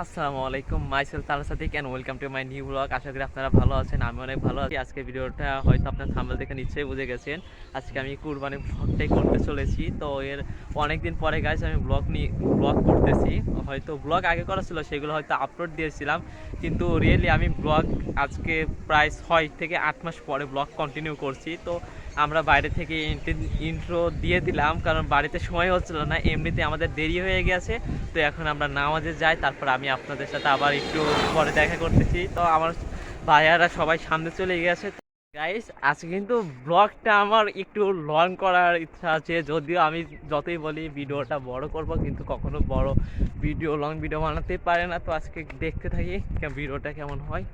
আসসালামু আলাইকুম, মাইসেল তারাসাদিক and welcome to my new blog. আশা করি আপনারা ভালো আছেন, আমি অনেক ভালো আছি। আজকে ভিডিওটা হয়তো আপনার থাম্বনেল দেখে নিশ্চয়ই বুঝে গেছেন। আজকে আমি কুরবানির ব্লগটাই করতে চলেছি। তো এর অনেক দিন পরে গাইস আমি ব্লগ করতেছি। হয়তো ব্লগ আগে করা ছিল, সেগুলো হয়তো আপলোড দিয়েছিলাম, কিন্তু রিয়েলি আমি ব্লগ আজকে প্রায় 6 থেকে 8 মাস পরে ব্লগ কন্টিনিউ করছি। তো আমরা বাইরে থেকে ইন্ট্রো দিয়ে দিলাম, কারণ বাড়িতে সময় হচ্ছিল না, এমনিতে আমাদের দেরি হয়ে গেছে। তো এখন আমরা নামাজে যাই, তারপর আমি আপনাদের সাথে আবার একটু পরে দেখা করতেছি। তো আমার ভাইয়ারা সবাই সামনে চলে গেছে। গাইস, আজকে কিন্তু ব্লগটা আমার একটু লং করার ইচ্ছা আছে, যদিও আমি যতই বলি ভিডিওটা বড় করব, কিন্তু কখনো বড় লং ভিডিও বানাতে পারে না। তো আজকে দেখতে থাকি ভিডিওটা কেমন হয়।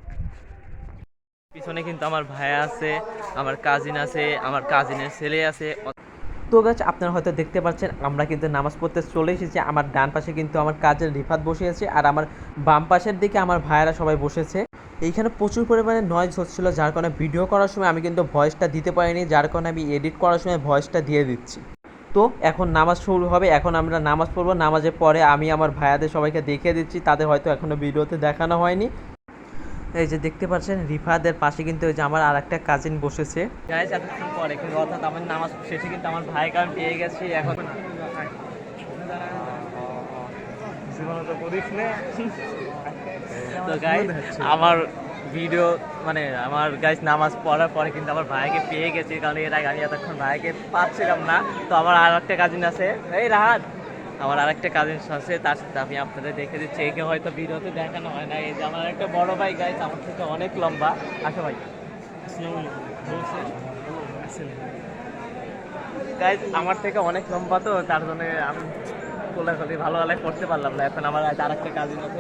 পিছনে কিন্তু আমার ভাইয়া আছে, আমার কাজিন আছে, আমার কাজিনের ছেলে আছে। তো গাছ আপনারা হয়তো দেখতে পাচ্ছেন আমরা কিন্তু নামাজ পড়তে চলে এসেছি। আমার ডান পাশে কিন্তু আমার কাজের রিফাত বসে আছে, আর আমার বাম পাশের দিকে আমার ভাইয়েরা সবাই বসেছে। এইখানে প্রচুর পরিমাণে নয়েজ হচ্ছিল, যার কারণে ভিডিও করার সময় আমি কিন্তু ভয়েসটা দিতে পারিনি, যার কারণে আমি এডিট করার সময় ভয়েসটা দিয়ে দিচ্ছি। তো এখন নামাজ শুরু হবে, এখন আমরা নামাজ পড়বো। নামাজের পরে আমি আমার ভাইয়াদের সবাইকে দেখিয়ে দিচ্ছি, তাদের হয়তো এখনও ভিডিওতে দেখানো হয়নি। এই যে দেখতে পাচ্ছেন রিফাদের পাশে কিন্তু ওই যে আমার আর একটা কাজিন বসেছে। গাইস, এতক্ষণ পরে কিন্তু অর্থাৎ আমার নামাজ শেষে কিন্তু আমার ভাইকে আমি পেয়ে গেছি। এখন তো গাইস, আমার ভিডিও মানে আমার গাইস নামাজ পড়ার পরে কিন্তু আমার ভাইকে পেয়ে গেছি, কারণ এর আগে আমি এতক্ষণ ভাইকে পাচ্ছিলাম না। তো আমার আর একটা কাজিন আছে, এই রাহাত, আমার আর একটা কাজিন আছে, তার সাথে আমি আপনাদের দেখে দিচ্ছি। একে হয়তো ভিডিওতে দেখানো হয় না। এই যে আমার একটা বড় ভাই গাইস, আমার থেকে অনেক লম্বা। আসো ভাই। গাইস, আমার থেকে অনেক লম্বা, তো তার জন্য আমি কোলাকুলি ভালো ভালো করতে পারলাম না। এখন আমার আর একটা কাজিন আছে,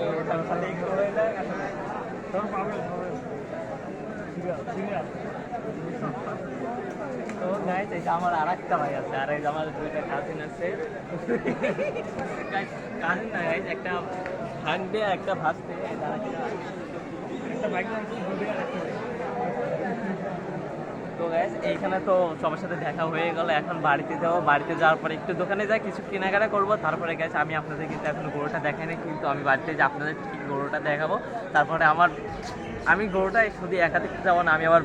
তো গাইস এই যে আমার আর একটা ভাই আছে, আর এই যে আমার দুইটা কাজিন আছে। কাজিন না গাইস, একটা ভাগবে একটা ভাসতে। তো গাইস, এইখানে তো সবার সাথে দেখা হয়ে গেল। এখন বাড়িতে যাবো, বাড়িতে যাওয়ার পরে একটু দোকানে যাই, কিছু কেনাকাটা করবো। তারপরে গাইস আমি আপনাদের কিন্তু এখন গরুটা দেখাইনি, কিন্তু আমি বাড়িতে যে আপনাদের ঠিক গরুটা দেখাবো। তারপরে আমি গরুটা শুধু একা দেখতে যাবো না, আমি আবার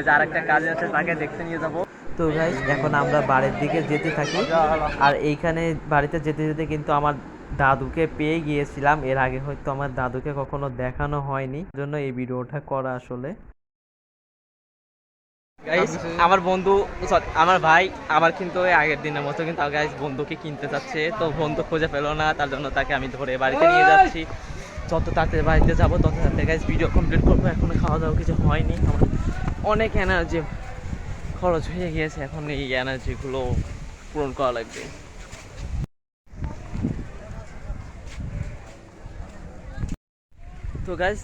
যার একটা কাজ আছে তাকে দেখতে নিয়ে যাবো। তো গাইস, এখন আমরা বাড়ির দিকে যেতে থাকি। আর এইখানে বাড়িতে যেতে যেতে কিন্তু আমার দাদুকে পেয়ে গিয়েছিলাম। এর আগে হয়তো আমার দাদুকে কখনো দেখানো হয়নি, জন্য এই ভিডিওটা করা আসলে। গাইস, আমার বন্ধু, সরি আমার ভাই, আবার কিন্তু আগের দিনের মতো কিন্তু গাইস বন্ধুকে কিনতে যাচ্ছে। তো বন্ধু খুঁজে পেলো না, তার জন্য তাকে আমি ধরে বাড়িতে নিয়ে যাচ্ছি। যত তাড়াতাড়ি বাড়িতে যাবো তত তাড়াতাড়ি গাইস ভিডিও কমপ্লিট করবো। এখনো খাওয়া দাওয়া কিছু হয়নি, আমার অনেক এনার্জি খরচ হয়ে গিয়েছে, এখন এই এনার্জিগুলো পূরণ করা লাগবে। তো গাইস,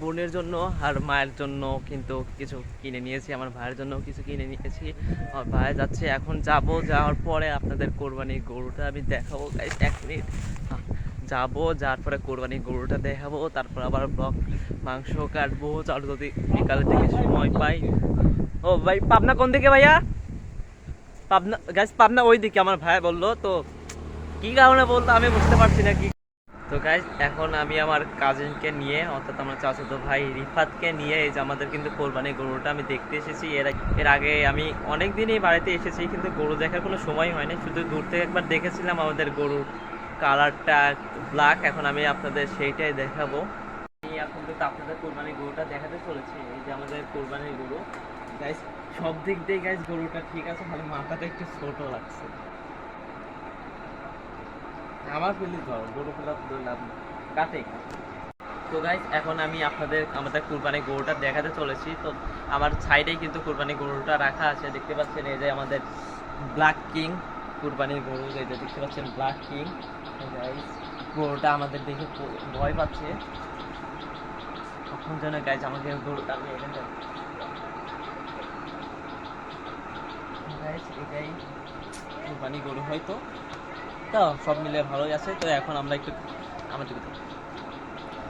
বোনের জন্য আর মায়ের জন্য কিন্তু কিছু কিনে নিয়েছি, আমার ভাইয়ের জন্য কিছু কিনে নিয়েছি। আমার ভাই যাচ্ছে, এখন যাওয়ার পরে আপনাদের কোরবানির গরুটা আমি দেখাবো গাইস। 1 মিনিট যাবো, যার পরে কোরবানির গরুটা দেখাবো, তারপর আবার মাংস কাটবো, আর যদি বিকালের দিকে সময় পাই। ও ভাই, পাবনা কোন দিকে ভাইয়া? পাবনা গাইস, পাবনা ওই দিকে আমার ভাই বললো। তো কি কারণে বলতো আমি বুঝতে পারছি না কি। তো গাইজ, এখন আমি আমার কাজিনকে নিয়ে, অর্থাৎ আমার চাচাতো ভাই রিফাতকে নিয়ে, এই যে আমাদের কিন্তু কোরবানির গরুটা আমি দেখতে এসেছি। এর আগে আমি অনেক দিনই বাড়িতে এসেছি, কিন্তু গরু দেখার কোনো সময় হয়নি, শুধু দূর থেকে একবার দেখেছিলাম। আমাদের গরুর কালারটা ব্ল্যাক, এখন আমি আপনাদের সেইটাই দেখাবো। আমি এখন কিন্তু আপনাদের কোরবানির গরুটা দেখাতে চলেছি। এই যে আমাদের কোরবানির গরু গাইজ, সব দিক দিয়ে গাইজ গরুটা ঠিক আছে, খালি মাথাটা একটু ছোট লাগছে। আমার ফিলিস ধরো, গরু ফেলা লাভ কাটে। তো গাইস, এখন আমি আমাদের কুরবানির গরুটা দেখাতে চলেছি। তো আমার সাইডেই কিন্তু কুরবানির গরুটা রাখা আছে, দেখতে পাচ্ছেন। এই যে আমাদের ব্ল্যাক কিং কুরবানির গরু, এই যে দেখতে পাচ্ছেন ব্ল্যাক কিং। গাইস, গরুটা আমাদের দেখে ভয় পাচ্ছে, তখন যেন গাইস আমাকে গরুটা আমি এখানে গাইস, এটাই কুরবানি গরু হয়তো। তো সব মিলে ভালোই আছে। তো এখন আমরা একটু আমার দিকে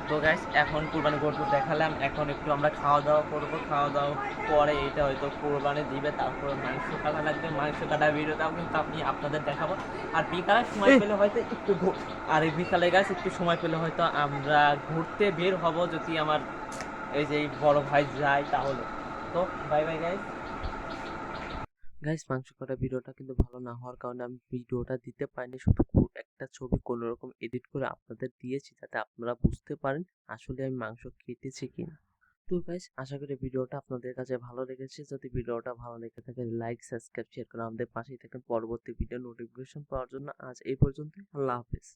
তো গাইস এখন কুরবানি গরু দেখালাম, এখন একটু আমরা খাওয়া দাওয়া করবো, খাওয়া দাওয়া পরে এটা হয়তো কুরবানি দিবে, তারপরে মাংস কাটা লাগবে, মাংস কাটা ভিডিওটাও কিন্তু আপনি আপনাদের দেখাবো। আর বিকালে সময় পেলে হয়তো একটু আর এই বিকালে গাছ একটু সময় পেলে হয়তো আমরা ঘুরতে বের হব, যদি আমার এই যে এই বড় ভাই যায় তাহলে। তো বাই বাই গাইস। গাইস মাংস কাটা ভিডিওটা কিন্তু ভালো না হওয়ার কারণে আমি ভিডিওটা দিতে পারিনি, শুধু একটা ছবি কোনো রকম এডিট করে আপনাদের দিয়েছি যাতে আপনারা বুঝতে পারেন আসলে আমি মাংস কেটেছি কিনা। তো গাইস আশা করি ভিডিওটা আপনাদের কাছে ভালো লেগেছে। যদি ভিডিওটা ভালো লেগে থাকে লাইক সাবস্ক্রাইব শেয়ার করে আমাদের পাশেই থাকেন পরবর্তী ভিডিও নোটিফিকেশন পাওয়ার জন্য। আজ এই পর্যন্ত, আল্লাহ হাফেজ।